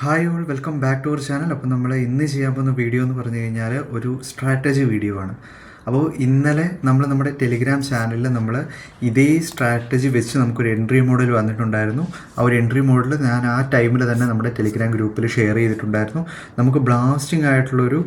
Hi all welcome back to our channel. അപ്പോൾ നമ്മൾ ഇന്ന് ചെയ്യാൻ പോകുന്ന വീഡിയോ എന്ന് പറഞ്ഞു കഴിഞ്ഞാൽ ഒരു സ്ട്രാറ്റജി വീഡിയോ ആണ്. അപ്പോൾ ഇന്നലെ നമ്മൾ നമ്മുടെ ടെലിഗ്രാം ചാനലിൽ നമ്മൾ ഇതേ സ്ട്രാറ്റജി വെച്ച് നമുക്കൊരു എൻട്രി മോഡൽ വന്നിട്ടുണ്ടായിരുന്നു. ആ ഒരു എൻട്രി മോഡൽ ഞാൻ ആ ടൈമിൽ തന്നെ നമ്മുടെ ടെലിഗ്രാം ഗ്രൂപ്പിൽ ഷെയർ ചെയ്തിട്ടുണ്ടായിരുന്നു. നമുക്ക് ബ്ലാസ്റ്റിംഗ് ആയിട്ടുള്ളൊരു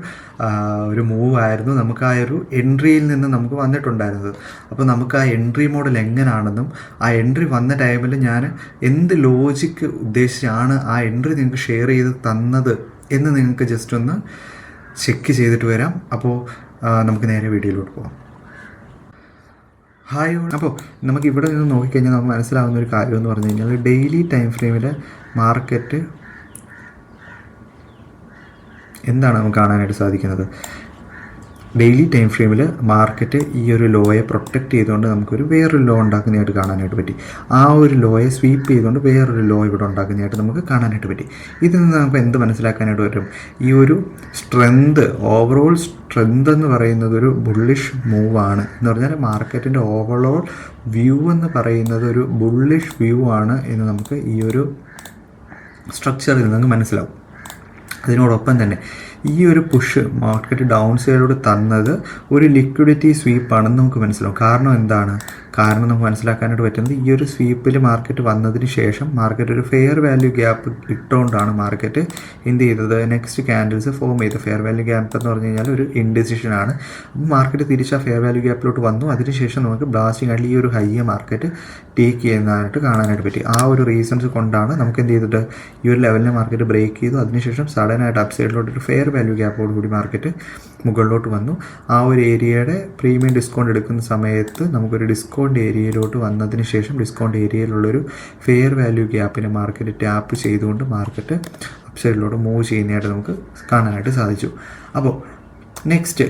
ഒരു മൂവ് ആയിരുന്നു നമുക്ക് ആ ഒരു എൻട്രിയിൽ നിന്ന് നമുക്ക് വന്നിട്ടുണ്ടായിരുന്നത്. അപ്പോൾ നമുക്ക് ആ എൻട്രി മോഡൽ എങ്ങനെയാണെന്നും ആ എൻട്രി വന്ന ടൈമിൽ ഞാൻ എന്ത് ലോജിക്ക് ഉദ്ദേശിച്ചാണ് ആ എൻട്രി നിങ്ങൾക്ക് ഷെയർ ചെയ്ത് തന്നത് എന്ന് നിങ്ങൾക്ക് ജസ്റ്റ് ഒന്ന് ചെക്ക് ചെയ്തിട്ട് വരാം. അപ്പോൾ നമുക്ക് നേരെ വീഡിയോയിലോട്ട് പോകാം. ഹായ്. അപ്പോൾ നമുക്ക് ഇവിടെ നിന്ന് നോക്കിക്കഴിഞ്ഞാൽ നമുക്ക് മനസ്സിലാവുന്ന ഒരു കാര്യം എന്ന് പറഞ്ഞു കഴിഞ്ഞാൽ ഡെയിലി ടൈം ഫ്രെയിമിൽ മാർക്കറ്റ് എന്താണ് നമുക്ക് കാണാനായിട്ട് സാധിക്കുന്നത്. ഡെയിലി ടൈം ഫ്രെയിമിൽ മാർക്കറ്റ് ഈ ഒരു ലോയെ പ്രൊട്ടക്റ്റ് ചെയ്തുകൊണ്ട് നമുക്കൊരു വേറൊരു ലോ ഉണ്ടാക്കുന്നതായിട്ട് കാണാനായിട്ട് പറ്റി. ആ ഒരു ലോയെ സ്വീപ്പ് ചെയ്തുകൊണ്ട് വേറൊരു ലോ ഇവിടെ ഉണ്ടാക്കുന്നതായിട്ട് നമുക്ക് കാണാനായിട്ട് പറ്റി. ഇതിൽ നിന്ന് നമുക്ക് എന്ത് മനസ്സിലാക്കാനായിട്ട് പറ്റും? ഈ ഒരു ഓവറോൾ സ്ട്രെങ്ത് എന്ന് പറയുന്നത് ഒരു ബുള്ളിഷ് മൂവാണ് എന്ന് പറഞ്ഞാൽ മാർക്കറ്റിൻ്റെ ഓവറോൾ വ്യൂ എന്ന് പറയുന്നത് ഒരു ബുള്ളിഷ് വ്യൂ ആണ് എന്ന് നമുക്ക് ഈ ഒരു സ്ട്രക്ചറിൽ നിന്ന് മനസ്സിലാവും. അതിനോടൊപ്പം തന്നെ ഈ ഒരു പുഷ് മാർക്കറ്റ് ഡൗൺ സൈഡിലോട് തന്നത് ഒരു ലിക്വിഡിറ്റി സ്വീപ്പാണെന്ന് നമുക്ക് മനസ്സിലാവും. കാരണം എന്താണ്? കാരണം നമുക്ക് മനസ്സിലാക്കാനായിട്ട് പറ്റുന്നത് ഈ ഒരു സ്വീപ്പിൽ മാർക്കറ്റ് വന്നതിന് ശേഷം മാർക്കറ്റ് ഒരു ഫെയർ വാല്യൂ ഗ്യാപ്പ് ഇട്ടുകൊണ്ടാണ് മാർക്കറ്റ് എന്ത് ചെയ്തത്, നെക്സ്റ്റ് ക്യാൻഡിൽസ് ഫോം ചെയ്തത്. ഫെയർ വാല്യൂ ഗ്യാപ്പ് എന്ന് പറഞ്ഞു കഴിഞ്ഞാൽ ഒരു ഇൻഡിസിഷനാണ്. അപ്പോൾ മാർക്കറ്റ് തിരിച്ച് ആ ഫെയർ വാല്യൂ ഗ്യാപ്പിലോട്ട് വന്നു. അതിനുശേഷം നമുക്ക് ബ്ലാസ്റ്റിംഗ് ആയിട്ട് ഈ ഒരു ഹൈയെ മാർക്കറ്റ് ടേക്ക് ചെയ്യുന്നതായിട്ട് കാണാനായിട്ട് പറ്റി. ആ ഒരു റീസൺസ് കൊണ്ടാണ് നമുക്ക് എന്ത് ചെയ്തിട്ട് ഈ ഒരു ലെവലിനെ മാർക്കറ്റ് ബ്രേക്ക് ചെയ്തു. അതിനുശേഷം സഡനായിട്ട് അപ്സൈഡിലോട്ട് ഒരു ഫെയർ വാല്യൂ ഗ്യാപ്പോടുകൂടി മാർക്കറ്റ് മുകളിലോട്ട് വന്നു. ആ ഒരു ഏരിയയുടെ പ്രീമിയം ഡിസ്കൗണ്ട് എടുക്കുന്ന സമയത്ത് നമുക്കൊരു ഡിസ്കൗണ്ട് ഏരിയയിലോട്ട് വന്നതിന് ശേഷം ഡിസ്കൗണ്ട് ഏരിയയിലുള്ളൊരു ഫെയർ വാല്യൂ ഗ്യാപ്പിനെ മാർക്കറ്റ് ടാപ്പ് ചെയ്തുകൊണ്ട് മാർക്കറ്റ് അപ്സൈഡിലോട്ട് മൂവ് ചെയ്യുന്നതായിട്ട് നമുക്ക് കാണാനായിട്ട് സാധിച്ചു. അപ്പോൾ നെക്സ്റ്റ്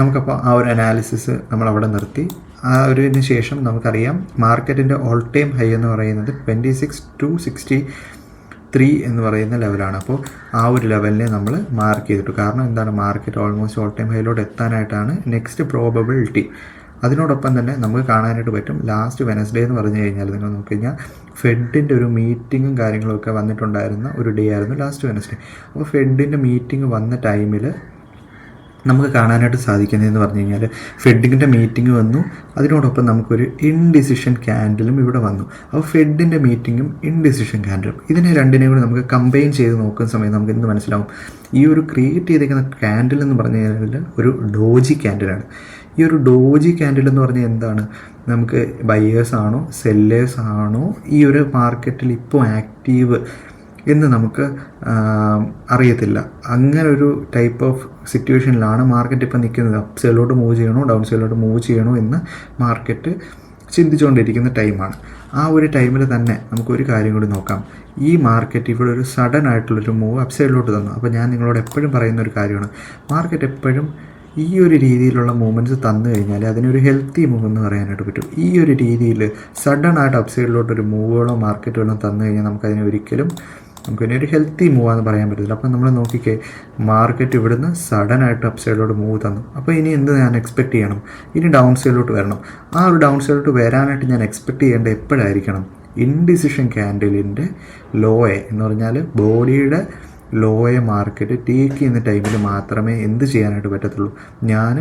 നമുക്കപ്പോൾ ആ ഒരു അനാലിസിസ് നമ്മളവിടെ നിർത്തി. ആ ഒരുതിന് ശേഷം നമുക്കറിയാം മാർക്കറ്റിൻ്റെ ഓൾ ടൈം ഹൈ എന്ന് പറയുന്നത് 26,263 എന്ന് പറയുന്ന ലെവലാണ്. അപ്പോൾ ആ ഒരു ലെവലിനെ നമ്മൾ മാർക്ക് ചെയ്തിട്ടു. കാരണം എന്താണ്, മാർക്കറ്റ് ഓൾമോസ്റ്റ് ഓൾ ടൈം ഹൈയിലോട്ട് എത്താനായിട്ടാണ് നെക്സ്റ്റ് പ്രോബബിലിറ്റി. അതിനോടൊപ്പം തന്നെ നമുക്ക് കാണാനായിട്ട് പറ്റും ലാസ്റ്റ് വെനസ്ഡേ എന്ന് പറഞ്ഞു കഴിഞ്ഞാൽ നിങ്ങൾ നോക്കിക്കഴിഞ്ഞാൽ ഫെഡിൻ്റെ ഒരു മീറ്റിങ്ങും കാര്യങ്ങളൊക്കെ വന്നിട്ടുണ്ടായിരുന്ന ഒരു ഡേ ആയിരുന്നു ലാസ്റ്റ് വെനസ്ഡേ. അപ്പോൾ ഫെഡിൻ്റെ മീറ്റിംഗ് വന്ന ടൈമിൽ നമുക്ക് കാണാനായിട്ട് സാധിക്കുന്നതെന്ന് പറഞ്ഞു കഴിഞ്ഞാൽ ഫെഡിൻ്റെ മീറ്റിംഗ് വന്നു, അതിനോടൊപ്പം നമുക്കൊരു ഇൻഡിസിഷൻ ക്യാൻഡിലും ഇവിടെ വന്നു. അപ്പോൾ ഫെഡിൻ്റെ മീറ്റിങ്ങും ഇൻഡിസിഷൻ ക്യാൻഡിലും ഇതിനെ രണ്ടിനെയും കൂടി നമുക്ക് കമ്പൈൻ ചെയ്ത് നോക്കുന്ന സമയത്ത് നമുക്ക് എന്ത് മനസ്സിലാവും? ഈ ഒരു ക്രിയേറ്റ് ചെയ്തിരിക്കുന്ന ക്യാൻഡിൽ എന്ന് പറഞ്ഞു കഴിഞ്ഞാൽ ഒരു ഡോജി ക്യാൻഡിലാണ്. ഈ ഒരു ഡോജി ക്യാൻഡിൽ എന്ന് പറഞ്ഞാൽ എന്താണ്, നമുക്ക് ബയേഴ്സ് ആണോ സെല്ലേഴ്സ് ആണോ ഈ ഒരു മാർക്കറ്റിൽ ഇപ്പോൾ ആക്റ്റീവ് എന്ന് നമുക്ക് അറിയത്തില്ല. അങ്ങനെ ഒരു ടൈപ്പ് ഓഫ് സിറ്റുവേഷനിലാണ് മാർക്കറ്റ് ഇപ്പോൾ നിൽക്കുന്നത്. അപ്പ് സൈഡിലോട്ട് മൂവ് ചെയ്യണോ ഡൗൺ സൈഡിലോട്ട് മൂവ് ചെയ്യണോ എന്ന് മാർക്കറ്റ് ചിന്തിച്ചുകൊണ്ടിരിക്കുന്ന ടൈമാണ്. ആ ഒരു ടൈമിൽ തന്നെ നമുക്കൊരു കാര്യം കൂടി നോക്കാം. ഈ മാർക്കറ്റ് ഇവിടെ ഒരു സഡൻ ആയിട്ടുള്ളൊരു മൂവ് അപ്പ് സൈഡിലോട്ട് തന്നു. അപ്പോൾ ഞാൻ നിങ്ങളോട് എപ്പോഴും പറയുന്ന ഒരു കാര്യമാണ്, മാർക്കറ്റ് എപ്പോഴും ഈ ഒരു രീതിയിലുള്ള മൂവ്മെൻറ്റ്സ് തന്നു കഴിഞ്ഞാൽ അതിനൊരു ഹെൽത്തി മൂവ് എന്ന് പറയാനായിട്ട് പറ്റും. ഈ ഒരു രീതിയിൽ സഡൻ ആയിട്ട് അപ്പ് സൈഡിലോട്ടൊരു മൂവുകളോ മാർക്കറ്റുകളോ തന്നു കഴിഞ്ഞാൽ നമുക്കതിനെ ഒരിക്കലും നമുക്കതിനെ ഒരു ഹെൽത്തി മൂവാന്ന് പറയാൻ പറ്റില്ല. അപ്പോൾ നമ്മൾ നോക്കിക്കേ, മാർക്കറ്റ് ഇവിടുന്ന് സഡനായിട്ട് അപ്പ് സൈഡിലോട്ട് മൂവ് തന്നു. അപ്പോൾ ഇനി എന്ത് ഞാൻ എക്സ്പെക്റ്റ് ചെയ്യണം? ഇനി ഡൗൺ സൈഡിലോട്ട് വരണം. ആ ഒരു ഡൗൺ സൈഡിലോട്ട് വരാനായിട്ട് ഞാൻ എക്സ്പെക്റ്റ് ചെയ്യേണ്ടത് എപ്പോഴായിരിക്കണം? ഇൻഡിസിഷൻ ക്യാൻഡിലിൻ്റെ ലോയെ എന്ന് പറഞ്ഞാൽ ബോഡിയുടെ ലോയെ മാർക്കറ്റ് ടേക്ക് ചെയ്യുന്ന ടൈമിൽ മാത്രമേ എന്ത് ചെയ്യാനായിട്ട് പറ്റത്തുള്ളൂ. ഞാൻ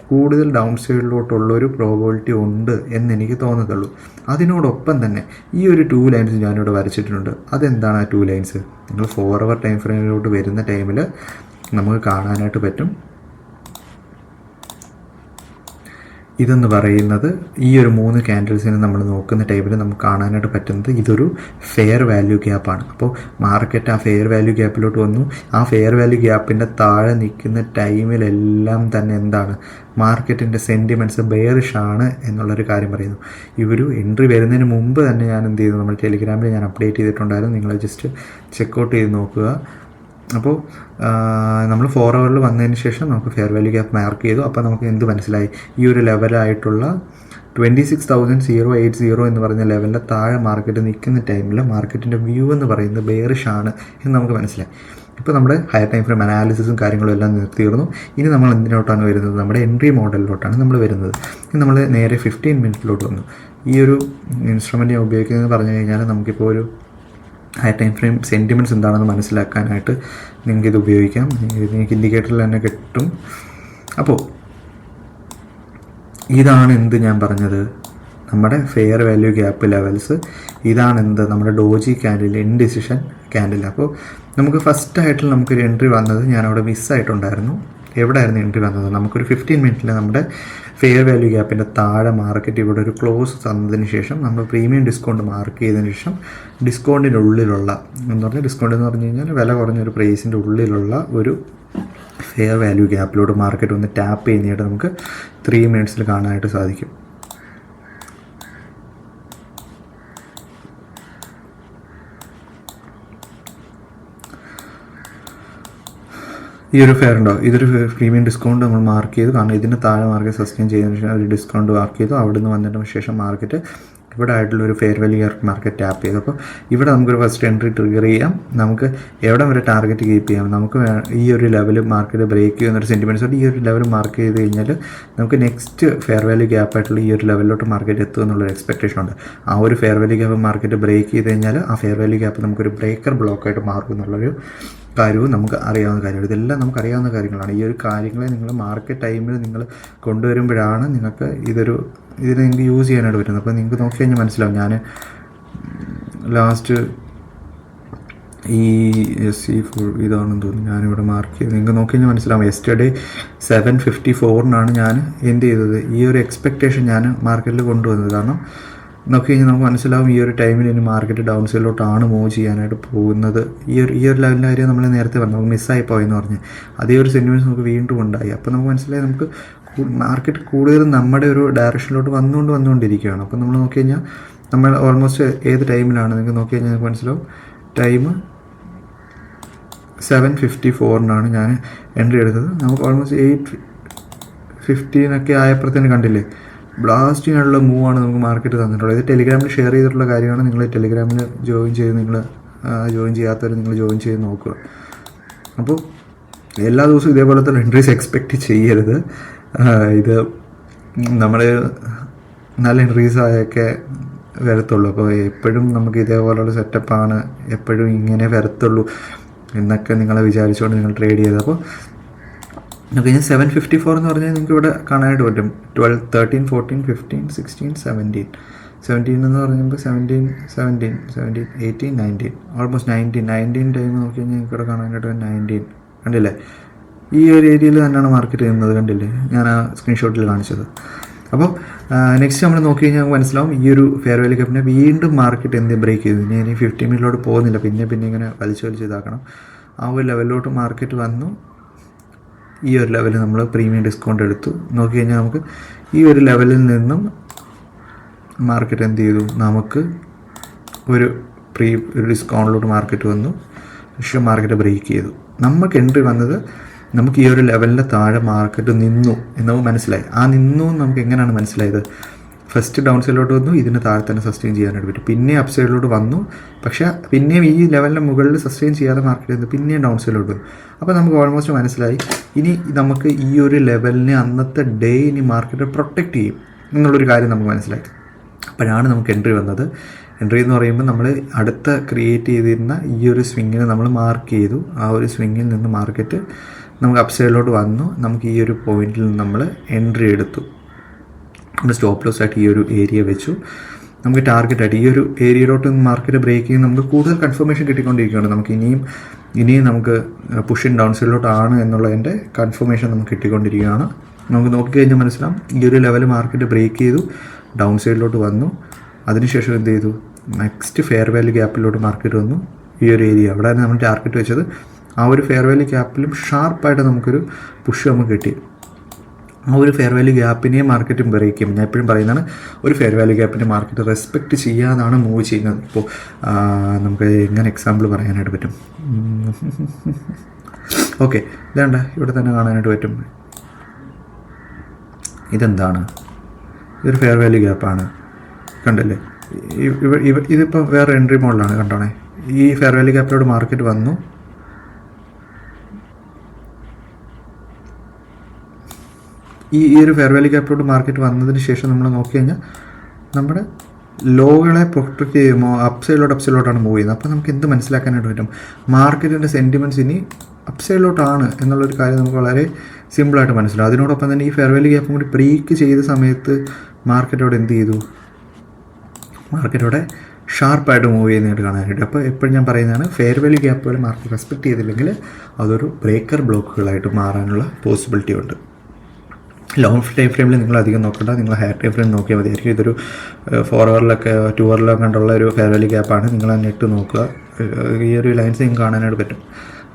കൂടുതൽ ഡൗൺ സൈഡിലോട്ടുള്ളൊരു പ്രോബബിലിറ്റി ഉണ്ട് എന്നെനിക്ക് തോന്നത്തുള്ളൂ. അതിനോടൊപ്പം തന്നെ ഈ ഒരു 2 ലൈൻസ് ഞാനിവിടെ വരച്ചിട്ടുണ്ട്. അതെന്താണ് ആ 2 ലൈൻസ്? നിങ്ങൾ 4 അവർ ടൈം ഫ്രെയിമിലോട്ട് വരുന്ന ടൈമിൽ നമുക്ക് കാണാനായിട്ട് പറ്റും. ഇതെന്ന് പറയുന്നത് ഈ ഒരു 3 ക്യാൻഡിൽസിനെ നമ്മൾ നോക്കുന്ന ടൈമിൽ നമുക്ക് കാണാനായിട്ട് പറ്റുന്നത് ഇതൊരു ഫെയർ വാല്യൂ ഗ്യാപ്പാണ്. അപ്പോൾ മാർക്കറ്റ് ആ ഫെയർ വാല്യൂ ഗ്യാപ്പിലോട്ട് വന്നു. ആ ഫെയർ വാല്യൂ ഗ്യാപ്പിൻ്റെ താഴെ നിൽക്കുന്ന ടൈമിലെല്ലാം തന്നെ എന്താണ്, മാർക്കറ്റിൻ്റെ സെൻറ്റിമെൻറ്റ്സ് ബെയറിഷാണ് എന്നുള്ളൊരു കാര്യം പറയുന്നു. ഇവർ എൻട്രി വരുന്നതിന് മുമ്പ് തന്നെ ഞാൻ എന്ത് ചെയ്തു, നമ്മൾ ടെലിഗ്രാമിൽ ഞാൻ അപ്ഡേറ്റ് ചെയ്തിട്ടുണ്ടായിരുന്നു. നിങ്ങൾ ജസ്റ്റ് ചെക്കൗട്ട് ചെയ്ത് നോക്കുക. അപ്പോൾ നമ്മൾ 4 അവറിൽ വന്നതിന് ശേഷം നമുക്ക് ഫെയർ വാല്യൂ ഗ്യാപ്പ് മാർക്ക് ചെയ്തു. അപ്പോൾ നമുക്ക് എന്ത് മനസ്സിലായി? ഈ ഒരു ലെവലായിട്ടുള്ള 26,080 എന്ന് പറയുന്ന ലെവലിൻ്റെ താഴെ മാർക്കറ്റ് നിൽക്കുന്ന ടൈമിൽ മാർക്കറ്റിൻ്റെ വ്യൂ എന്ന് പറയുന്നത് ബെയറിഷാണ് എന്ന് നമുക്ക് മനസ്സിലായി. ഇപ്പോൾ നമ്മുടെ ഹയർ ടൈം ഫ്രെയിം അനാലിസിസും കാര്യങ്ങളും എല്ലാം തീർന്നു. ഇനി നമ്മൾ എന്തിനോട്ടാണ് വരുന്നത്? നമ്മുടെ എൻട്രി മോഡലിലോട്ടാണ് നമ്മൾ വരുന്നത്. ഇനി നമ്മൾ നേരെ 15 മിനിറ്റിലോട്ട് വന്നു. ഈ ഒരു ഇൻസ്ട്രുമെൻറ്റ് ഞാൻ ഉപയോഗിക്കുന്നതെന്ന് പറഞ്ഞു കഴിഞ്ഞാൽ നമുക്കിപ്പോൾ ഒരു ഹൈ ടൈം ഫ്രെയിം സെൻറ്റിമെൻറ്റ്സ് എന്താണെന്ന് മനസ്സിലാക്കാനായിട്ട് നിങ്ങൾക്കിത് ഉപയോഗിക്കാം. നിങ്ങൾക്ക് ഇൻഡിക്കേറ്ററിൽ തന്നെ കിട്ടും. അപ്പോൾ ഇതാണ് എന്ത് ഞാൻ പറഞ്ഞത്, നമ്മുടെ ഫെയർ വാല്യൂ ഗ്യാപ്പ് ലെവൽസ്. ഇതാണ് എന്ത് നമ്മുടെ ഡോജി ക്യാൻഡിൽ, ഇൻഡിസിഷൻ ക്യാൻഡിൽ. അപ്പോൾ നമുക്ക് ഫസ്റ്റായിട്ട് നമുക്കൊരു എൻട്രി വന്നത് ഞാനവിടെ മിസ്സായിട്ടുണ്ടായിരുന്നു. എവിടെയായിരുന്നു എൻട്രി വന്നത്? നമുക്കൊരു 15 മിനിറ്റിൽ നമ്മുടെ ഫെയർ വാല്യൂ ഗ്യാപ്പിൻ്റെ താഴെ മാർക്കറ്റ് ഇവിടെ ഒരു ക്ലോസ് തന്നതിന് ശേഷം നമ്മൾ പ്രീമിയം ഡിസ്കൗണ്ട് മാർക്ക് ചെയ്തതിന് ശേഷം ഡിസ്കൗണ്ടിൻ്റെ ഉള്ളിലുള്ള എന്ന് പറഞ്ഞാൽ, ഡിസ്കൗണ്ട് എന്ന് പറഞ്ഞു കഴിഞ്ഞാൽ വില കുറഞ്ഞൊരു പ്രൈസിൻ്റെ ഉള്ളിലുള്ള ഒരു ഫെയർ വാല്യൂ ഗ്യാപ്പിലോട്ട് മാർക്കറ്റ് ഒന്ന് ടാപ്പ് ചെയ്യുന്നതായിട്ട് നമുക്ക് 3 മിനിറ്റ്സിൽ കാണാനായിട്ട് സാധിക്കും. ഈ ഒരു ഫെയർ ഉണ്ടോ, ഇതൊരു പ്രീമിയം ഡിസ്കൗണ്ട് നമ്മൾ മാർക്ക് ചെയ്തു. കാരണം ഇതിന് താഴെ മാർക്കറ്റ് സസ്റ്റെയിൻ ചെയ്തതിന് ശേഷം ഒരു ഡിസ്കൗണ്ട് മാർക്ക് ചെയ്തു. അവിടെ നിന്ന് വന്നതിന് ശേഷം മാർക്കറ്റ് ഇവിടെ ആയിട്ടുള്ളൊരു ഫെയർ വാല്യൂ മാർക്കറ്റ് ടാപ്പ് ചെയ്തു. അപ്പോൾ ഇവിടെ നമുക്കൊരു ഫസ്റ്റ് എൻട്രി ട്രിഗർ ചെയ്യാം. നമുക്ക് എവിടെ വരെ ടാർഗറ്റ് കീപ്പ് ചെയ്യാം. നമുക്ക് ഈ ഒരു ലെവൽ മാർക്കറ്റ് ബ്രേക്ക് ചെയ്യുന്നൊരു സെൻറ്റിമെൻറ്റ്സ് ഉണ്ട്. ഈ ഒരു ലെവൽ മാർക്ക് ചെയ്ത് കഴിഞ്ഞാൽ നമുക്ക് നെക്സ്റ്റ് ഫെയർ വാല്യൂ ഗ്യാപ്പ് ആയിട്ടുള്ള ഈ ഒരു ലെവലിലോട്ട് മാർക്കറ്റ് എത്തും എന്നുള്ളൊരു എക്സ്പെക്ടേഷൻ ഉണ്ട്. ആ ഒരു fair value gap market break ചെയ്ത് കഴിഞ്ഞാൽ ആ ഫെയർ വാല്യൂ ഗ്യാപ്പ് നമുക്കൊരു ബ്രേക്കർ ബ്ലോക്കായിട്ട് മാറും എന്നുള്ളൊരു കാര്യവും നമുക്ക് അറിയാവുന്ന കാര്യമാണ്. ഇതെല്ലാം നമുക്ക് അറിയാവുന്ന കാര്യങ്ങളാണ്. ഈ ഒരു കാര്യങ്ങളെ നിങ്ങൾ മാർക്കറ്റ് ടൈമിൽ നിങ്ങൾ കൊണ്ടുവരുമ്പോഴാണ് നിങ്ങൾക്ക് ഇതിനെ നിങ്ങൾക്ക് യൂസ് ചെയ്യാനായിട്ട് പറ്റുന്നത്. അപ്പോൾ നിങ്ങൾക്ക് നോക്കി കഴിഞ്ഞാൽ മനസ്സിലാവും. ഞാൻ ലാസ്റ്റ് ഈ SC ഇതാണെന്ന് തോന്നുന്നു ഞാനിവിടെ മാർക്ക് ചെയ്ത് നിങ്ങൾക്ക് നോക്കി കഴിഞ്ഞാൽ മനസ്സിലാവും. യെസ്റ്റർഡേ 7:54 ഞാൻ എന്ത് ചെയ്തത്, ഈ ഒരു എക്സ്പെക്റ്റേഷൻ ഞാൻ മാർക്കറ്റിൽ കൊണ്ടുവന്നത്. കാരണം നോക്കി കഴിഞ്ഞാൽ നമുക്ക് മനസ്സിലാവും ഈ ഒരു ടൈമിൽ ഇനി മാർക്കറ്റ് ഡൗൺ സൈഡിലോട്ടാണ് മൂവ് ചെയ്യാനായിട്ട് പോകുന്നത്. ഈ ഒരു ലെവലിൻ്റെ കാര്യം നമ്മൾ നേരത്തെ പറഞ്ഞു, നമുക്ക് മിസ്സായി പോയെന്ന് പറഞ്ഞ് അതേ ഒരു സെൻറ്റിമെൻറ്റ്സ് നമുക്ക് വീണ്ടും ഉണ്ടായി. അപ്പോൾ നമുക്ക് മനസ്സിലായി നമുക്ക് മാർക്കറ്റ് കൂടുതലും നമ്മുടെ ഒരു ഡയറക്ഷനിലോട്ട് വന്നുകൊണ്ടിരിക്കുകയാണ്. അപ്പോൾ നമ്മൾ നോക്കി കഴിഞ്ഞാൽ നമ്മൾ ഓൾമോസ്റ്റ് ഏത് ടൈമിലാണ് നിങ്ങൾക്ക് നോക്കി കഴിഞ്ഞാൽ നമുക്ക് മനസ്സിലാവും. ടൈം 7:54 ഞാൻ എൻട്രി എടുത്തത്. നമുക്ക് ഓൾമോസ്റ്റ് 8:15 ആയപ്പോഴത്തേന് കണ്ടില്ലേ ബ്ലാസ്റ്റിനുള്ള മൂവാണ് നമുക്ക് മാർക്കറ്റ് തന്നിട്ടുള്ളത്. ഇത് ടെലിഗ്രാമിൽ ഷെയർ ചെയ്തിട്ടുള്ള കാര്യമാണ്. നിങ്ങൾ ടെലിഗ്രാമിൽ ജോയിൻ ചെയ്യാത്തവർ നിങ്ങൾ ജോയിൻ ചെയ്ത് നോക്കുക. അപ്പോൾ എല്ലാ ദിവസവും ഇതേപോലത്തെ എൻട്രീസ് എക്സ്പെക്റ്റ് ചെയ്യരുത്. ഇത് നമ്മൾ നല്ല എൻട്രീസ് ആയൊക്കെ വരത്തുള്ളൂ. അപ്പോൾ എപ്പോഴും നമുക്ക് ഇതേപോലുള്ള സെറ്റപ്പാണ്, എപ്പോഴും ഇങ്ങനെ വരത്തുള്ളൂ എന്നൊക്കെ നിങ്ങളെ വിചാരിച്ചുകൊണ്ട് നിങ്ങൾ ട്രേഡ് ചെയ്ത്. അപ്പോൾ കഴിഞ്ഞാൽ 7:54 എന്ന് പറഞ്ഞാൽ നിങ്ങൾക്ക് ഇവിടെ കാണാനായിട്ട് പറ്റും. 12, 13, 14, 15, 16, 17 എന്ന് പറയുമ്പോൾ 17, 18, 19 ഓൾമോസ്റ്റ് 19 ടൈം നോക്കി കഴിഞ്ഞാൽ നിങ്ങൾക്ക് ഇവിടെ കാണാനായിട്ട് 19 കണ്ടില്ലേ. ഈ ഒരു ഏരിയയിൽ തന്നെയാണ് മാർക്കറ്റ് ചെയ്യുന്നത് കണ്ടില്ലേ, ഞാൻ ആ സ്ക്രീൻഷോട്ടിൽ കാണിച്ചത്. അപ്പോൾ നെക്സ്റ്റ് നമ്മൾ നോക്കി കഴിഞ്ഞാൽ നമുക്ക് മനസ്സിലാവും ഈ ഒരു ഫെയർ വാല്യൂ ഗ്യാപ്പിനെ വീണ്ടും മാർക്കറ്റ് എന്ത് ബ്രേക്ക് ചെയ്തു. ഇനി 15 മിനിറ്റിലോട്ട് പോകുന്നില്ല, പിന്നെ ഇങ്ങനെ വലിച്ച് ഇതാക്കണം. ആ ഒരു ലെവലിലോട്ട് മാർക്കറ്റ് വന്നു. ഈ ഒരു ലെവലിൽ നമ്മൾ പ്രീമിയം ഡിസ്കൗണ്ട് എടുത്തു. നോക്കി കഴിഞ്ഞാൽ നമുക്ക് ഈ ഒരു ലെവലിൽ നിന്നും മാർക്കറ്റ് എന്ത് ചെയ്തു, നമുക്ക് ഒരു ഡിസ്കൗണ്ടിലോട്ട് മാർക്കറ്റ് വന്നു. പക്ഷേ മാർക്കറ്റ് ബ്രേക്ക് ചെയ്തു. നമുക്ക് എൻട്രി വന്നത് നമുക്ക് ഈ ഒരു ലെവലിൻ്റെ താഴെ മാർക്കറ്റ് നിന്നു എന്ന് മനസ്സിലായി. ആ നിന്നു നമുക്ക് എങ്ങനെയാണ് മനസ്സിലായത്? ഫസ്റ്റ് ഡൗൺ സൈഡിലോട്ട് വന്നു, ഇതിന് താഴെ തന്നെ സസ്റ്റെയിൻ ചെയ്യാനായിട്ട് പറ്റും. പിന്നെ അപ്പ് സൈഡിലോട്ട് വന്നു, പക്ഷേ പിന്നെയും ഈ ലെവലിൻ്റെ മുകളിൽ സസ്റ്റെയിൻ ചെയ്യാതെ മാർക്കറ്റ് ചെയ്തു, പിന്നെയും ഡൗൺ സൈഡിലോട്ട് വന്നു. അപ്പോൾ നമുക്ക് ഓൾമോസ്റ്റ് മനസ്സിലായി ഇനി നമുക്ക് ഈ ഒരു ലെവലിനെ അന്നത്തെ ഡേ ഇനി മാർക്കറ്റ് പ്രൊട്ടക്റ്റ് ചെയ്യും എന്നുള്ളൊരു കാര്യം നമുക്ക് മനസ്സിലായി. അപ്പോഴാണ് നമുക്ക് എൻട്രി വന്നത്. എൻട്രി എന്ന് പറയുമ്പോൾ നമ്മൾ അടുത്ത ക്രിയേറ്റ് ചെയ്തിരുന്ന ഈ ഒരു സ്വിങ്ങിനെ നമ്മൾ മാർക്ക് ചെയ്തു. ആ ഒരു സ്വിങ്ങിൽ നിന്ന് മാർക്കറ്റ് നമുക്ക് അപ്പ് സൈഡിലോട്ട് വന്നു. നമുക്ക് ഈ ഒരു പോയിന്റിൽ നമ്മൾ എൻട്രി എടുത്തു. നമ്മൾ സ്റ്റോപ്പ് ലോസ് ആയിട്ട് ഈ ഒരു ഏരിയ വെച്ചു. നമുക്ക് ടാർഗറ്റായിട്ട് ഈ ഒരു ഏരിയയിലോട്ട് മാർക്കറ്റ് ബ്രേക്ക് ചെയ്ത് നമുക്ക് കൂടുതൽ കൺഫർമേഷൻ കിട്ടിക്കൊണ്ടിരിക്കുകയാണ്. നമുക്ക് ഇനിയും നമുക്ക് പുഷ് ഇൻ ഡൗൺ സൈഡിലോട്ടാണ് എന്നുള്ളതിൻ്റെ കൺഫർമേഷൻ നമുക്ക് കിട്ടിക്കൊണ്ടിരിക്കുകയാണ്. നമുക്ക് നോക്കിക്കഴിഞ്ഞാൽ മനസ്സിലാവും ഈ ഒരു ലെവൽ മാർക്കറ്റ് ബ്രേക്ക് ചെയ്തു, ഡൗൺ സൈഡിലോട്ട് വന്നു. അതിനുശേഷം എന്ത് ചെയ്തു, നെക്സ്റ്റ് ഫെയർ വാല്യൂ ഗ്യാപ്പിലോട്ട് മാർക്കറ്റ് വന്നു. ഈ ഒരു ഏരിയ അവിടെയാണ് നമ്മൾ ടാർഗറ്റ് വെച്ചത്. ആ ഒരു ഫെയർ വാല്യൂ ഗ്യാപ്പിലും ഷാർപ്പായിട്ട് നമുക്കൊരു പുഷ് നമുക്ക് കിട്ടി. ആ ഒരു ഫെയർ വാല്യൂ ഗ്യാപ്പിനെ മാർക്കറ്റും ബ്രേക്ക് ചെയ്യും. ഞാൻ എപ്പോഴും പറയുന്നതാണ്, ഒരു ഫെയർ വാല്യൂ ഗ്യാപ്പിനെ മാർക്കറ്റ് റെസ്പെക്റ്റ് ചെയ്യാതാണ് മൂവ് ചെയ്യുന്നത്. ഇപ്പോൾ നമുക്ക് എങ്ങനെ എക്സാമ്പിൾ പറയാനായിട്ട് പറ്റും? ഓക്കെ, ഇതാണ്ട ഇവിടെ തന്നെ കാണാനായിട്ട് പറ്റും. ഇതെന്താണ്? ഇതൊരു ഫെയർ വാല്യൂ ഗ്യാപ്പാണ്, കണ്ടല്ലേ. ഇതിപ്പോൾ വേറെ എൻട്രി മോഡലാണ്, കണ്ടോണേ. ഈ ഫെയർ വാല്യൂ ഗ്യാപ്പിലോട് മാർക്കറ്റ് വന്നു. ഈ ഒരു ഫെയർ വാല്യൂ ഗ്യാപ്പിലോട്ട് മാർക്കറ്റ് വന്നതിന് ശേഷം നമ്മൾ നോക്കി കഴിഞ്ഞാൽ നമ്മുടെ ലോകളെ പ്രൊട്ടക്റ്റ് ചെയ്യുമ്പോൾ അപ്സൈഡിലോട്ടാണ് മൂവ് ചെയ്യുന്നത്. അപ്പോൾ നമുക്ക് എന്ത് മനസ്സിലാക്കാനായിട്ട് പറ്റും? മാർക്കറ്റിൻ്റെ സെൻറ്റിമെൻറ്റ്സ് ഇനി അപ്സൈഡിലോട്ടാണ് എന്നുള്ളൊരു കാര്യം നമുക്ക് വളരെ സിമ്പിളായിട്ട് മനസ്സിലാവും. അതിനോടൊപ്പം തന്നെ ഈ ഫെയർ വാല്യൂ ഗ്യാപ്പും കൂടി ബ്രേക്ക് ചെയ്ത സമയത്ത് മാർക്കറ്റോടെ എന്ത് ചെയ്തു? മാർക്കറ്റോടെ ഷാർപ്പായിട്ട് മൂവ് ചെയ്യുന്നതായിട്ട് കാണാനായിട്ട്. അപ്പോൾ എപ്പോഴും ഞാൻ പറയുന്നതാണ്, ഫെയർ വാല്യൂ ഗ്യാപ്പുകൾ മാർക്കറ്റ് റെസ്പെക്റ്റ് ചെയ്തില്ലെങ്കിൽ അതൊരു ബ്രേക്കർ ബ്ലോക്കുകളായിട്ട് മാറാനുള്ള പോസിബിലിറ്റി ഉണ്ട്. ലോങ് ടൈം ഫ്രെയിമിൽ നിങ്ങൾ അധികം നോക്കണ്ട, നിങ്ങൾ ഹയർ ടൈം ഫ്രെയിം നോക്കിയാൽ മതിയായിരിക്കും. ഇതൊരു 4 hourലൊക്കെ 2 hourലൊക്കെ കണ്ടുള്ള ഒരു ഫെയർ വാല്യൂ ഗ്യാപ്പാണ്. നിങ്ങൾ നെറ്റ് നോക്കുക, ഈ ഒരു ലൈൻസ് നിങ്ങൾക്ക് കാണാനായിട്ട് പറ്റും.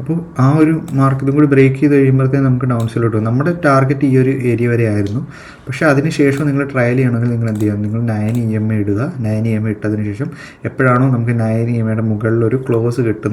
അപ്പോൾ ആ ഒരു മാർക്ക് ഇതും കൂടി ബ്രേക്ക് ചെയ്ത് കഴിയുമ്പോഴത്തേക്കും നമുക്ക് ഡൗൺ സൈഡിലോട്ട് പോകും. നമ്മുടെ ടാർഗറ്റ് ഈ ഒരു ഏരിയ വരെ ആയിരുന്നു. പക്ഷേ അതിന് ശേഷം നിങ്ങൾ ട്രയൽ ചെയ്യണമെങ്കിൽ നിങ്ങൾ എന്ത് ചെയ്യണം? നിങ്ങൾ 9 EMA ഇടുക. 9 EMA ഇട്ടതിന് ശേഷം എപ്പോഴാണോ നമുക്ക് 9 EMAയുടെ മുകളിൽ ഒരു ക്ലോസ് കിട്ടുന്നത്